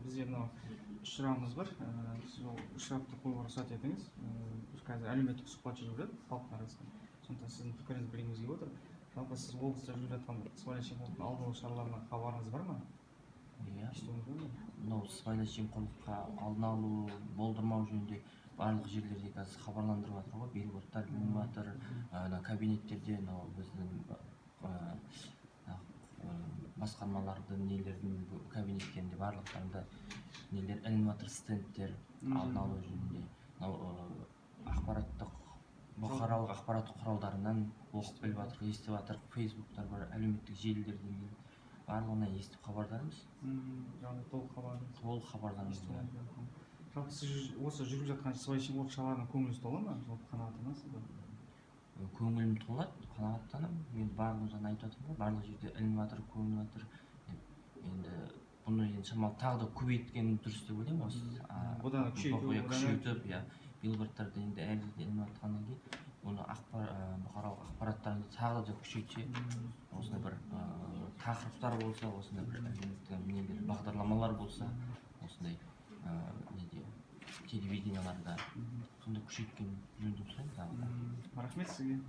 бізде мынау үш сұрағымыз бар. Сіз ол үш сұрақты қоюға рұқсат етіңіз. Біз қазір әлеуметтік сұхбат жүріп жатыр халықтың арасында. Сондықтан сіздің пікіріңізді білгіміз келіп отыр. Жалпы сіз облыста жүріп жатқан сыбайлас жемқорлықтың алдын алу шараларына хабарыңыз бар ма? Иә, Естуіңіз бар ма? мынау сыбайлас жемқорлыққа алдын алу, болдырмау жөнінде барлық жерлерде қазір хабарландырып жатыр ғой, билбордтар ілініп жатыр, кабинеттерде мынау біздің басқармалардың нелердің кабинеттерінде барлықтарында нелер ілініп жатыр, стендтер алдын алу жөнінде. Мынау бұқаралық ақпарат құралдарынан оқып біліп жатыр, естіп жатыр, фейсбуктар бар, әлеуметтік желілерден барлығынан естіп хабардармыз. Яғни толық хабардармыз. Жалпы сіз осы жүріп жатқан сыбайлас жемқорлық шараларына көңіліңіз тола ма? Жалпы қанағаттанасыз ба? Көңілім толады, қанағаттанамын. Мен барлығын жаңа айтып жатырмын ғой, барлық жерде ілініп жатыр, көміліп жатыр. Енді бұны шамалы тағы да көбейткен дұрыс деп ойлаймын осы. Бұдан күшейтіп, билбордтарды енді әр жерде ілініп жатқаннан кейін, оны бұқаралық ақпараттарды тағы да күшейтсе, осындай бір тақырыптар болса, осындай бір бағдарламалар болса, осындай телевиденияларда сонда күшейткен жөн деп ойлаймын. Рахмет сізге.